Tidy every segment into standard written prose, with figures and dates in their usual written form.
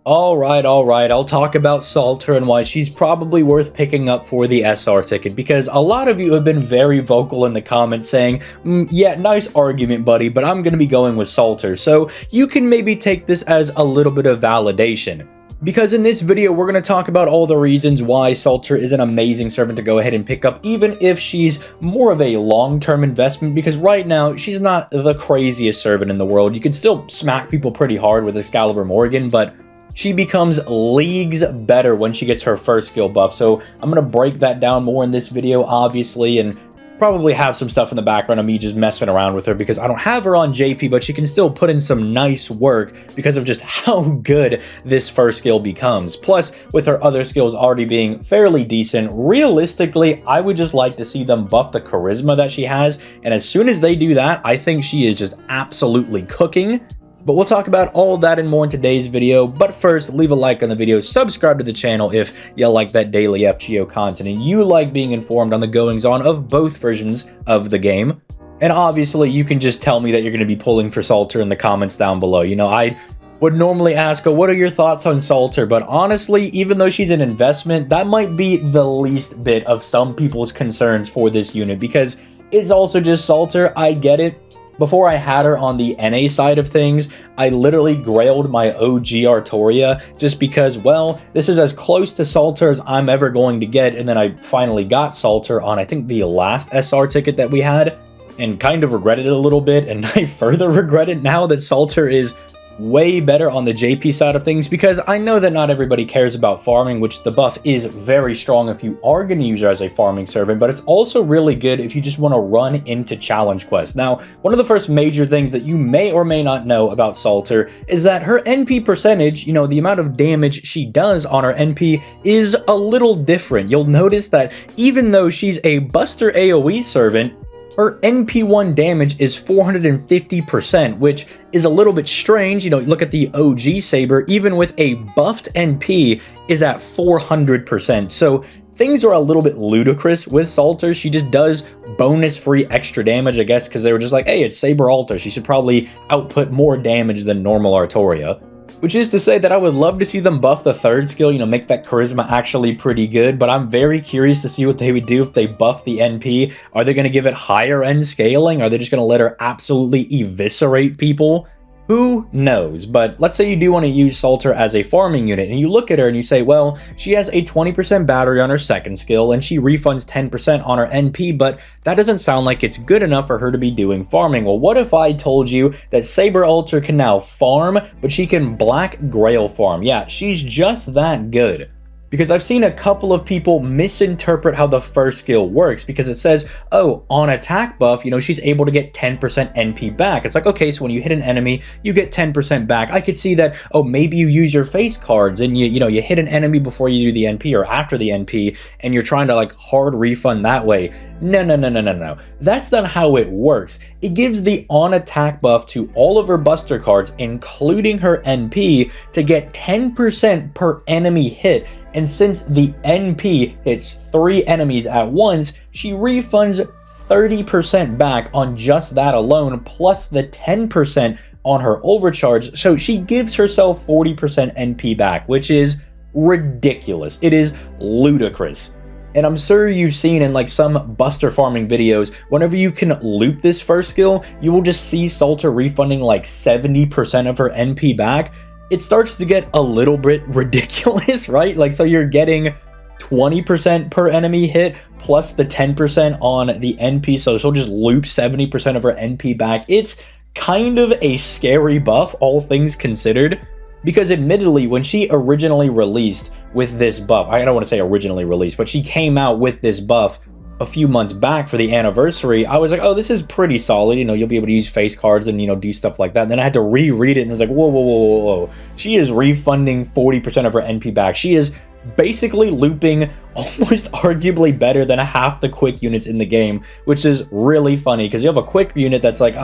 Alright, I'll talk about Salter and why she's probably worth picking up for the SR ticket, because a lot of you have been very vocal in the comments saying, yeah, nice argument, buddy, but I'm gonna be going with Salter, so you can maybe take this as a little bit of validation. Because in this video, we're going to talk about all the reasons why Salter is an amazing servant to go ahead and pick up, even if she's more of a long-term investment, because right now, she's not the craziest servant in the world. You can still smack people pretty hard with Excalibur Morgan, but she becomes leagues better when she gets her first skill buff. So I'm going to break that down more in this video, obviously, and probably have some stuff in the background of me just messing around with her because I don't have her on JP, but she can still put in some nice work because of just how good this first skill becomes. Plus, with her other skills already being fairly decent, realistically, I would just like to see them buff the charisma that she has. And as soon as they do that, I think she is just absolutely cooking. But we'll talk about all that and more in today's video. But first, leave a like on the video, subscribe to the channel if you like that daily FGO content and you like being informed on the goings-on of both versions of the game. And obviously, you can just tell me that you're going to be pulling for Salter in the comments down below. You know, I would normally ask, what are your thoughts on Salter? But honestly, even though she's an investment, that might be the least bit of some people's concerns for this unit because it's also just Salter. I get it. Before I had her on the NA side of things, I literally grailed my OG Artoria just because, well, this is as close to Salter as I'm ever going to get, and then I finally got Salter on, I think, the last SR ticket that we had, and kind of regretted it a little bit, and I further regret it now that Salter is way better on the JP side of things, because I know that not everybody cares about farming, which the buff is very strong if you are going to use her as a farming servant, but it's also really good if you just want to run into challenge quests. Now, one of the first major things that you may or may not know about Salter is that her NP percentage, you know, the amount of damage she does on her NP is a little different. You'll notice that even though she's a Buster AoE servant, her NP1 damage is 450%, which is a little bit strange. You know, look at the OG Saber, even with a buffed NP, is at 400%. So things are a little bit ludicrous with Salter. She just does bonus-free extra damage, I guess, because they were just like, hey, it's Saber Alter. She should probably output more damage than normal Artoria. Which is to say that I would love to see them buff the third skill, you know, make that charisma actually pretty good, but I'm very curious to see what they would do if they buff the NP. Are they going to give it higher end scaling? Are they just going to let her absolutely eviscerate people? Who knows? But let's say you do want to use Salter as a farming unit, and you look at her and you say, well, she has a 20% battery on her second skill, and she refunds 10% on her NP, but that doesn't sound like it's good enough for her to be doing farming. Well, what if I told you that Saber Alter can now farm, but she can Black Grail farm? Yeah, she's just that good. Because I've seen a couple of people misinterpret how the first skill works, because it says, oh, on attack buff, you know, she's able to get 10% NP back. It's like, okay, so when you hit an enemy, you get 10% back. I could see that, oh, maybe you use your face cards and you know, you hit an enemy before you do the NP or after the NP, and you're trying to like hard refund that way. No. That's not how it works. It gives the on attack buff to all of her Buster cards, including her NP, to get 10% per enemy hit. And since the NP hits 3 enemies at once, she refunds 30% back on just that alone, plus the 10% on her overcharge. So she gives herself 40% NP back, which is ridiculous. It is ludicrous. And I'm sure you've seen in like some Buster farming videos, whenever you can loop this first skill, you will just see Salter refunding like 70% of her NP back. It starts to get a little bit ridiculous, right? Like, so you're getting 20% per enemy hit plus the 10% on the NP, so she'll just loop 70% of her NP back. It's kind of a scary buff, all things considered, because admittedly, when she originally released with this buff, I don't want to say originally released, but she came out with this buff a few months back for the anniversary, I was like, oh, this is pretty solid. You know, you'll be able to use face cards and, you know, do stuff like that. And then I had to reread it and I was like, whoa. She is refunding 40% of her NP back. She is basically looping almost arguably better than half the quick units in the game, which is really funny because you have a quick unit that's like,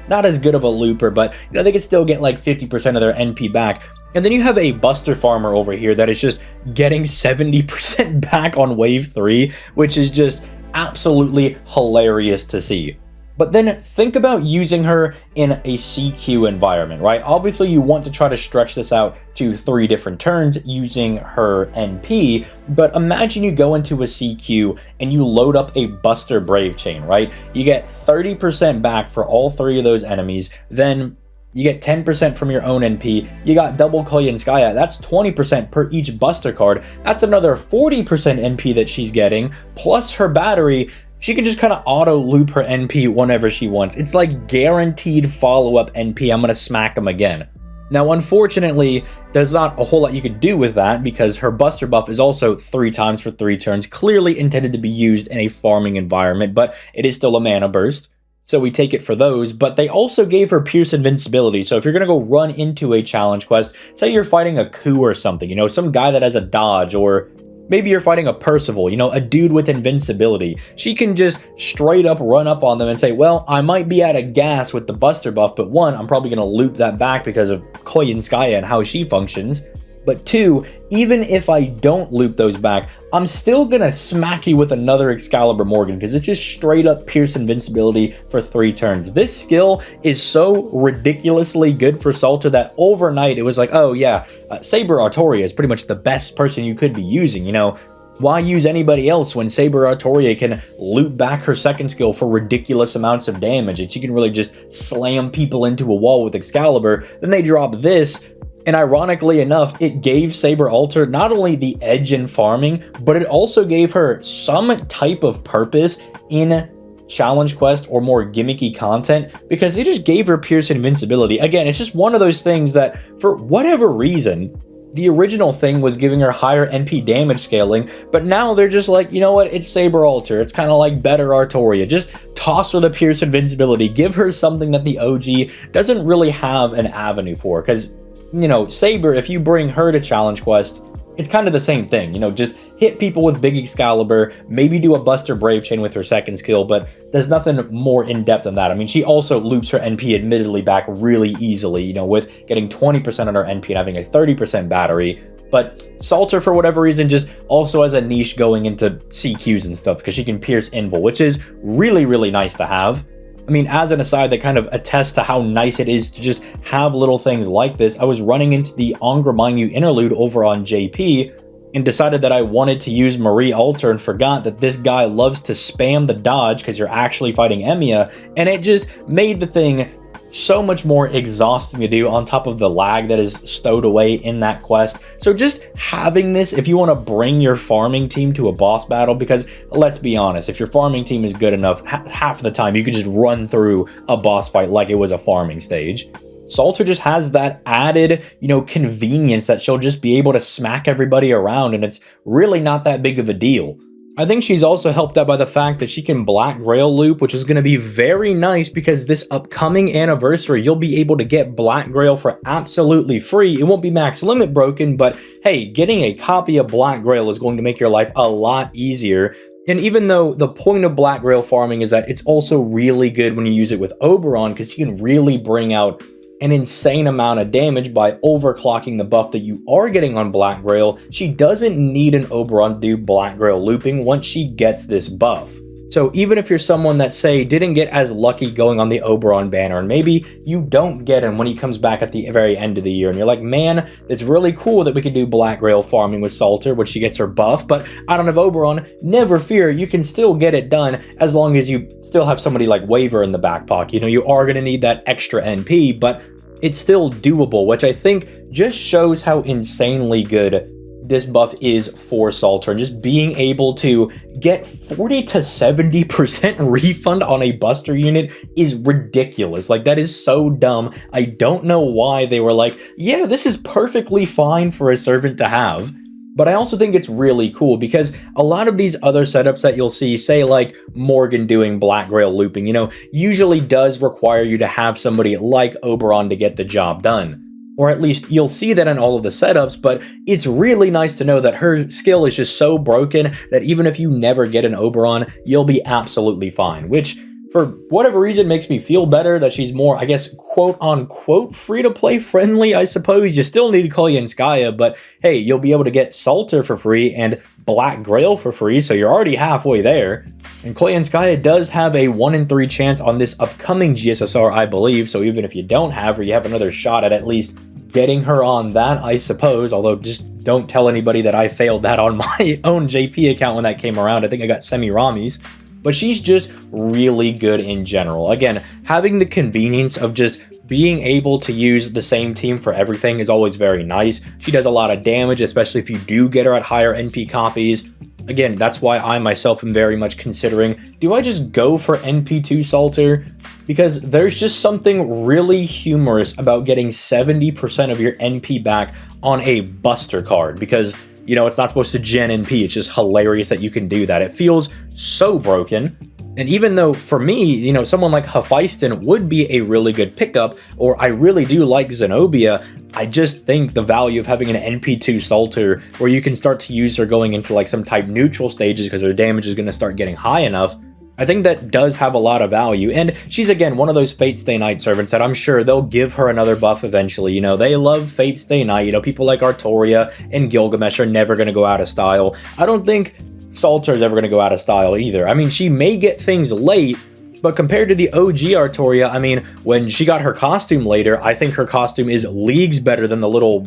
not as good of a looper, but, you know, they can still get like 50% of their NP back. And then you have a Buster farmer over here that is just getting 70% back on wave 3, which is just absolutely hilarious to see. But then think about using her in a CQ environment, right? Obviously, you want to try to stretch this out to 3 different turns using her NP, but imagine you go into a CQ and you load up a Buster Brave Chain, right? You get 30% back for all 3 of those enemies, then you get 10% from your own NP, you got double Koyenskaya, that's 20% per each Buster card, that's another 40% NP that she's getting, plus her battery. She can just kind of auto loop her NP whenever she wants. It's like guaranteed follow-up NP. I'm gonna smack them again. Now, unfortunately, there's not a whole lot you could do with that because her Buster buff is also 3 times for 3 turns, clearly intended to be used in a farming environment, but it is still a mana burst. So we take it for those, but they also gave her Pierce Invincibility. So if you're gonna go run into a challenge quest, say you're fighting a coup or something, you know, some guy that has a dodge, or maybe you're fighting a Percival, you know, a dude with invincibility. She can just straight up run up on them and say, well, I might be out of gas with the Buster buff, but 1, I'm probably going to loop that back because of Koyenskaya and how she functions. But 2, even if I don't loop those back, I'm still going to smack you with another Excalibur Morgan because it's just straight up Pierce Invincibility for 3 turns. This skill is so ridiculously good for Salter that overnight it was like, oh yeah, Saber Artoria is pretty much the best person you could be using, you know? Why use anybody else when Saber Artoria can loop back her second skill for ridiculous amounts of damage and she can really just slam people into a wall with Excalibur? Then they drop this. And ironically enough, it gave Saber Alter not only the edge in farming, but it also gave her some type of purpose in challenge quest or more gimmicky content because it just gave her Pierce Invincibility. Again, it's just one of those things that for whatever reason, the original thing was giving her higher NP damage scaling, but now they're just like, you know what, it's Saber Alter. It's kind of like better Artoria. Just toss her the Pierce Invincibility. Give her something that the OG doesn't really have an avenue for, because you know, Saber, if you bring her to challenge quest, it's kind of the same thing. You know, just hit people with big Excalibur, maybe do a Buster Brave Chain with her second skill, but there's nothing more in-depth than that. I mean, she also loops her NP admittedly back really easily, you know, with getting 20% on her NP and having a 30% battery. But Salter, for whatever reason, just also has a niche going into CQs and stuff because she can pierce Invul, which is really, really nice to have. I mean, as an aside that kind of attests to how nice it is to just have little things like this, I was running into the Angramanyu interlude over on JP and decided that I wanted to use Marie Alter and forgot that this guy loves to spam the dodge because you're actually fighting Emiya, and it just made the thing so much more exhausting to do on top of the lag that is stowed away in that quest. So just having this, if you want to bring your farming team to a boss battle, because let's be honest, if your farming team is good enough, half the time you could just run through a boss fight like it was a farming stage. Salter just has that added, you know, convenience that she'll just be able to smack everybody around, and it's really not that big of a deal. I think she's also helped out by the fact that she can Black Grail loop, which is going to be very nice because this upcoming anniversary, you'll be able to get Black Grail for absolutely free. It won't be max limit broken, but hey, getting a copy of Black Grail is going to make your life a lot easier. And even though the point of Black Grail farming is that it's also really good when you use it with Oberon because you can really bring out an insane amount of damage by overclocking the buff that you are getting on Black Grail, she doesn't need an Oberon to do Black Grail looping once she gets this buff. So even if you're someone that, say, didn't get as lucky going on the Oberon banner, and maybe you don't get him when he comes back at the very end of the year, and you're like, man, it's really cool that we could do Black Grail farming with Salter when she gets her buff, but I don't have Oberon, never fear, you can still get it done as long as you still have somebody like Waver in the back pocket. You know, you are going to need that extra NP, but it's still doable, which I think just shows how insanely good this buff is for Salter, and just being able to get 40 to 70% refund on a Buster unit is ridiculous. Like, that is so dumb. I don't know why they were like, yeah, this is perfectly fine for a servant to have. But I also think it's really cool because a lot of these other setups that you'll see, say like Morgan doing Black Grail looping, you know, usually does require you to have somebody like Oberon to get the job done. Or at least you'll see that in all of the setups, but it's really nice to know that her skill is just so broken that even if you never get an Oberon, you'll be absolutely fine, which for whatever reason makes me feel better that she's more, I guess, quote-unquote free-to-play friendly, I suppose. You still need Koyenskaya, but hey, you'll be able to get Salter for free and Black Grail for free, so you're already halfway there. And Koyanskaya does have a 1 in 3 chance on this upcoming GSSR, I believe, so even if you don't have her, you have another shot at least getting her on that, I suppose, although just don't tell anybody that I failed that on my own JP account when that came around. I think I got semi-Ramis. But she's just really good in general. Again, having the convenience of just being able to use the same team for everything is always very nice. She does a lot of damage, especially if you do get her at higher NP copies. Again, that's why I myself am very much considering, do I just go for NP2 Salter? Because there's just something really humorous about getting 70% of your NP back on a Buster card, because, you know, it's not supposed to gen NP. It's just hilarious that you can do that. It feels so broken. And even though, for me, you know, someone like Hephaestus would be a really good pickup, or I really do like Zenobia, I just think the value of having an NP2 Salter where you can start to use her going into like some type neutral stages because her damage is going to start getting high enough, I think that does have a lot of value. And she's, again, one of those Fate Stay Night servants that I'm sure they'll give her another buff eventually. You know, they love Fate Stay Night. You know, people like Artoria and Gilgamesh are never going to go out of style. I don't think Salter is ever going to go out of style either. I mean, she may get things late, but compared to the OG Artoria, I mean, when she got her costume later, I think her costume is leagues better than the little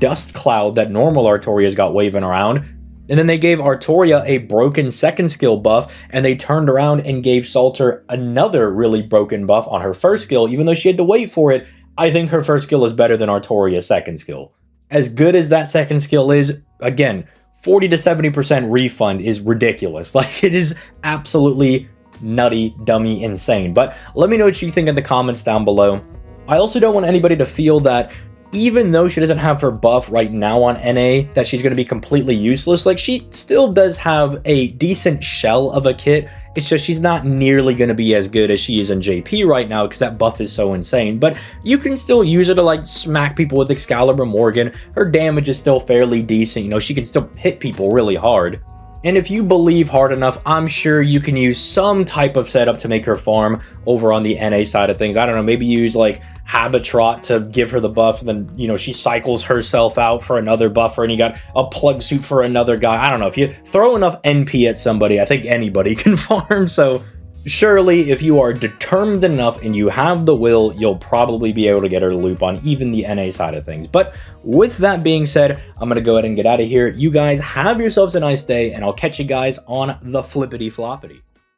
dust cloud that normal Artoria's got waving around. And then they gave Artoria a broken second skill buff, and they turned around and gave Salter another really broken buff on her first skill, even though she had to wait for it. I think her first skill is better than Artoria's second skill. As good as that second skill is, again, 40 to 70% refund is ridiculous. Like, it is absolutely nutty, dummy, insane. But let me know what you think in the comments down below. I also don't want anybody to feel that even though she doesn't have her buff right now on NA, that she's going to be completely useless. Like, she still does have a decent shell of a kit. It's just she's not nearly going to be as good as she is in JP right now because that buff is so insane. But you can still use her to, like, smack people with Excalibur Morgan. Her damage is still fairly decent. You know, she can still hit people really hard. And if you believe hard enough, I'm sure you can use some type of setup to make her farm over on the NA side of things. I don't know, maybe use like Habitrot to give her the buff, and then, you know, she cycles herself out for another buffer, and you got a plug suit for another guy. I don't know, if you throw enough NP at somebody, I think anybody can farm. So surely, if you are determined enough and you have the will, you'll probably be able to get her to loop on even the NA side of things. But with that being said, I'm going to go ahead and get out of here. You guys have yourselves a nice day, and I'll catch you guys on the flippity floppity.